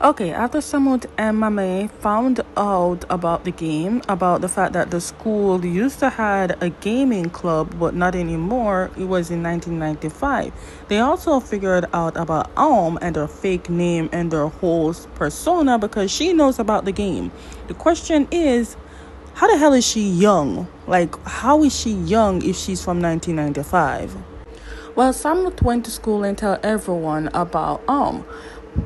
Okay, after Samut and Mame found out about the game, about the fact that the school used to had a gaming club but not anymore, it was in 1995. They also figured out about and her fake name and their whole persona because she knows about the game. The question is, how the hell is she young? Like, how is she young if she's from 1995? Well, Samut went to school and tell everyone about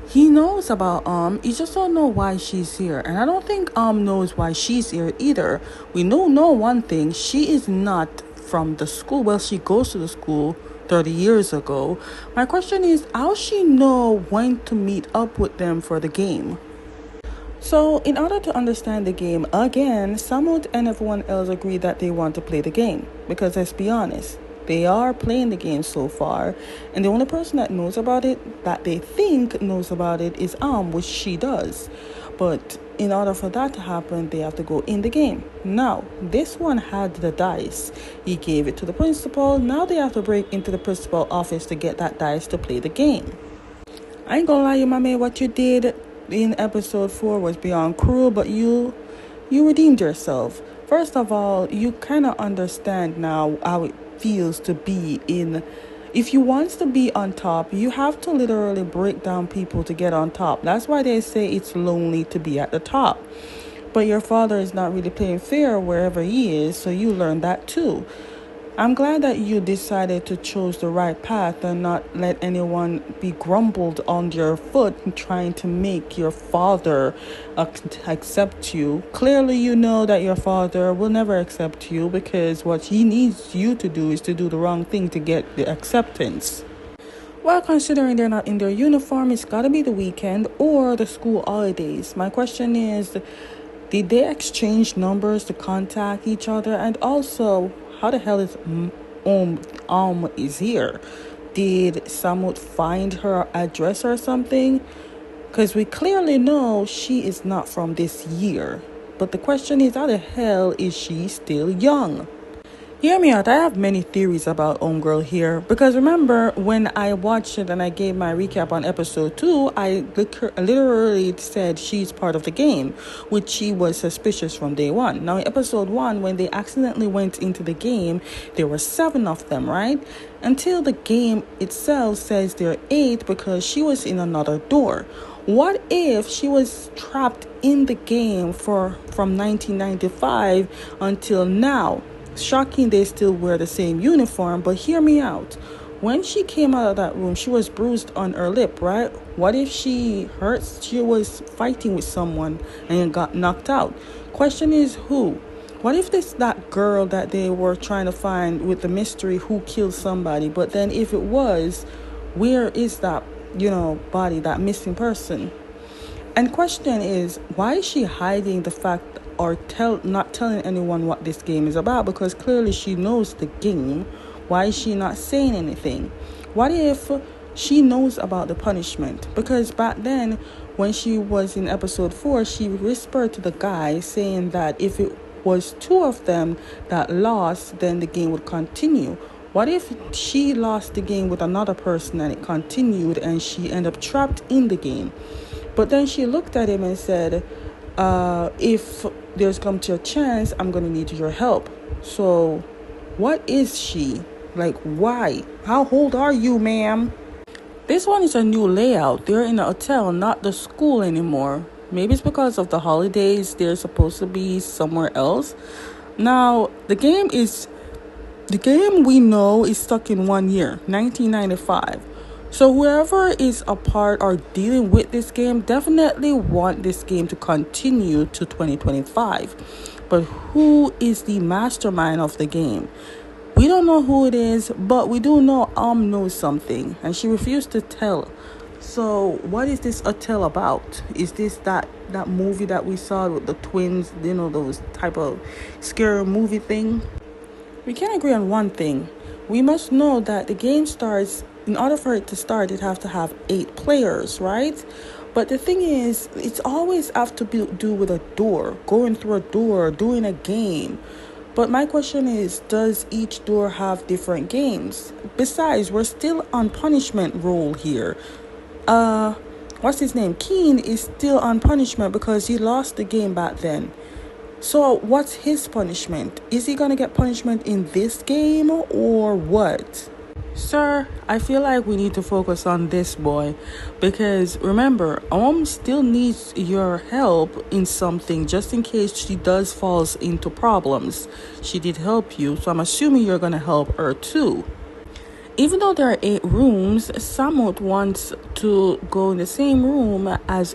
He knows about he just don't know why she's here. And I don't think knows why she's here either. We know one thing, she is not from the school. Well, she goes to the school 30 years ago. My question is, how she know when to meet up with them for the game? So, in order to understand the game, again, Samut and everyone else agree that they want to play the game. Because let's be honest, they are playing the game so far, and the only person that knows about it, that they think knows about it, is which she does. But in order for that to happen, they have to go in the game. Now, this one had the dice. He gave it to the principal. Now they have to break into the principal office to get that dice to play the game. I ain't gonna lie, you, my man, what you did in episode 4 was beyond cruel, but you redeemed yourself. First of all, you kind of understand now how it feels to be in. If you want to be on top, you have to literally break down people to get on top. That's why they say it's lonely to be at the top. But your father is not really playing fair wherever he is, so you learn that too. I'm glad that you decided to choose the right path and not let anyone be grumbled on your foot and trying to make your father accept you. Clearly, you know that your father will never accept you because what he needs you to do is to do the wrong thing to get the acceptance. Well, considering they're not in their uniform, it's got to be the weekend or the school holidays. My question is, did they exchange numbers to contact each other? And also, how the hell is is here? Did Samut find her address or something? Because we clearly know she is not from this year. But the question is, how the hell is she still young? Hear me out. I have many theories about Homegirl here. Because remember, when I watched it and I gave my recap on episode 2, I literally said she's part of the game, which she was suspicious from day one. Now, in episode 1, when they accidentally went into the game, there were 7 of them, right? Until the game itself says there are 8 because she was in another door. What if she was trapped in the game from 1995 until now? Shocking they still wear the same uniform, but hear me out. When she came out of that room, she was bruised on her lip, right? What if she was fighting with someone and got knocked out? Question is, who? What if this that girl that they were trying to find with the mystery who killed somebody? But then if it was, where is that, body, that missing person? And question is, why is she hiding the fact or not telling anyone what this game is about? Because clearly she knows the game. Why is she not saying anything? What if she knows about the punishment? Because back then, when she was in episode 4, she whispered to the guy saying that if it was 2 of them that lost, then the game would continue. What if she lost the game with another person and it continued and she ended up trapped in the game? But then she looked at him and said, if there's come to a chance, I'm going to need your help. So what is she? Like, why? How old are you, ma'am? This one is a new layout. They're in a hotel, not the school anymore. Maybe it's because of the holidays. They're supposed to be somewhere else. Now, the game we know is stuck in 1 year, 1995. So whoever is a part or dealing with this game definitely want this game to continue to 2025. But who is the mastermind of the game? We don't know who it is, but we do know knows something, and she refused to tell. So what is this hotel about? Is this that movie that we saw with the twins, those type of scary movie thing? We can agree on one thing. We must know that the game starts, in order for it to start, it has to have 8 players, right? But the thing is, it's always have to do with a door, going through a door, doing a game. But my question is, does each door have different games? Besides, we're still on punishment rule here. what's his name? Keen is still on punishment because he lost the game back then. So what's his punishment? Is he gonna get punishment in this game or what? Sir, I feel like we need to focus on this boy because remember, still needs your help in something just in case she does falls into problems. She did help you, so I'm assuming you're gonna help her too. Even though there are 8 rooms, Samut wants to go in the same room as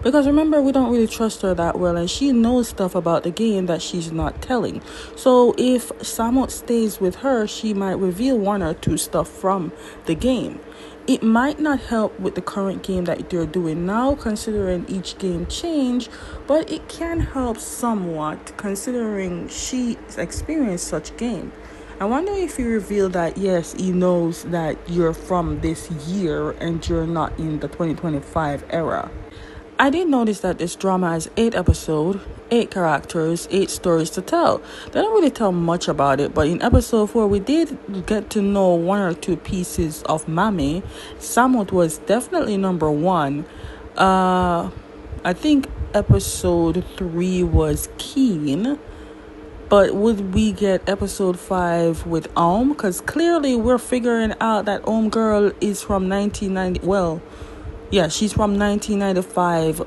because remember, we don't really trust her that well and she knows stuff about the game that she's not telling. So if Samut stays with her, she might reveal 1 or 2 stuff from the game. It might not help with the current game that they're doing now, considering each game change, but it can help somewhat considering she's experienced such game. I wonder if he revealed that, yes, he knows that you're from this year and you're not in the 2025 era. I did notice that this drama has 8 episodes, 8 characters, 8 stories to tell. They don't really tell much about it, but in episode 4, we did get to know 1 or 2 pieces of Mami. Samut was definitely number 1. I think episode 3 was Keen. But would we get episode 5 with Because clearly we're figuring out that girl is from 1990. Well, yeah, she's from 1995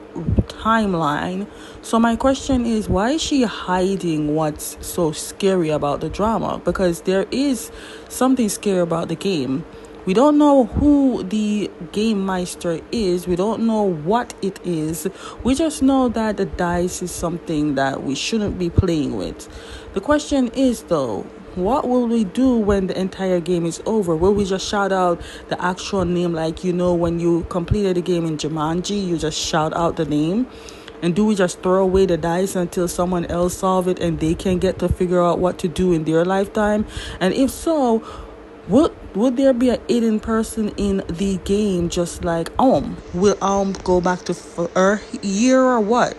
timeline. So my question is, why is she hiding what's so scary about the drama? Because there is something scary about the game. We don't know who the game meister is. We don't know what it is. We just know that the dice is something that we shouldn't be playing with. The question is, though, what will we do when the entire game is over? Will we just shout out the actual name, like, when you completed the game in Jumanji, you just shout out the name? And do we just throw away the dice until someone else solve it and they can get to figure out what to do in their lifetime? And if so, would there be a hidden person in the game just like Will go back to her year or what?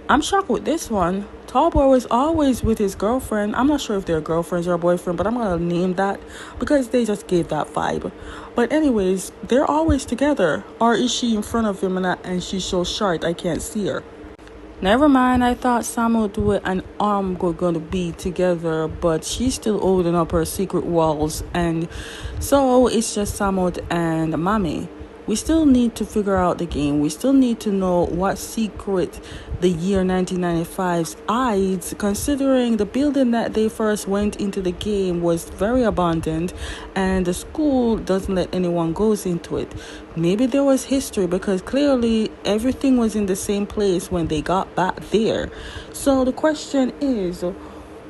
I'm shocked with this one. Tallboy was always with his girlfriend. I'm not sure if they're girlfriends or boyfriend, but I'm gonna name that because they just gave that vibe. But anyways, they're always together. Or is she in front of him and she's so short I can't see her? Never mind, I thought Samut and were going to be together, but she's still holding up her secret walls, and so it's just Samut and Mami. We still need to figure out the game. We still need to know what secret the year 1995 hides, considering the building that they first went into the game was very abandoned and the school doesn't let anyone goes into it. Maybe there was history because clearly everything was in the same place when they got back there. So the question is,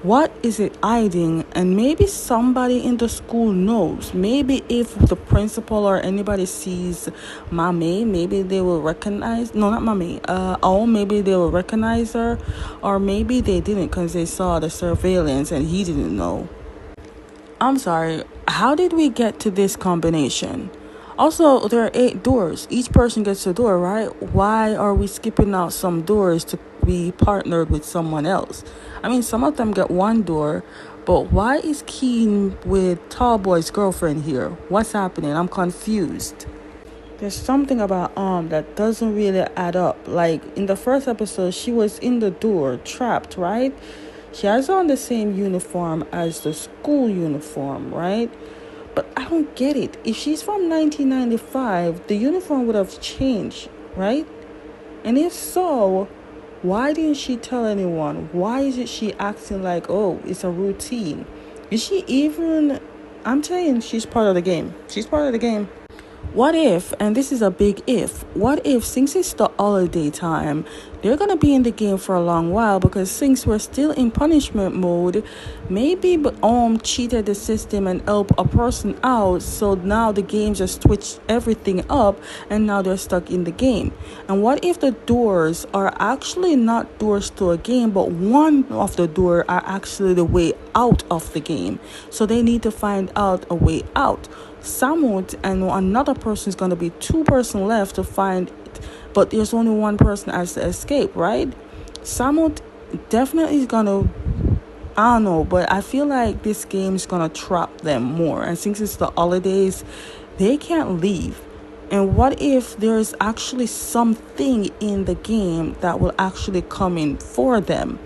what is it hiding? And maybe somebody in the school knows. Maybe if the principal or anybody sees Mame, maybe they will recognize. No, not Mame. Maybe they will recognize her. Or maybe they didn't because they saw the surveillance and he didn't know. I'm sorry. How did we get to this combination? Also, there are 8 doors. Each person gets a door, right? Why are we skipping out some doors to be partnered with someone else? I mean, some of them get 1 door, but why is Keen with Tallboy's girlfriend here? What's happening? I'm confused. There's something about that doesn't really add up. Like in the first episode, she was in the door, trapped, right? She has on the same uniform as the school uniform, right? But I don't get it. If she's from 1995, the uniform would have changed, right? And if so, why didn't she tell anyone? Why is it she acting like, it's a routine? Is she even... I'm telling you, she's part of the game. She's part of the game. What if, and this is a big if, what if since it's the holiday time, they're going to be in the game for a long while because since we're still in punishment mode, maybe cheated the system and helped a person out, so now the game just switched everything up and now they're stuck in the game. And what if the doors are actually not doors to a game, but one of the doors are actually the way out of the game, so they need to find out a way out. Samut and another person is going to be 2 person left to find it, but there's only 1 person as to escape, right? Samut definitely is going to, I don't know, but I feel like this game is going to trap them more, and since it's the holidays, they can't leave. And what if there's actually something in the game that will actually come in for them?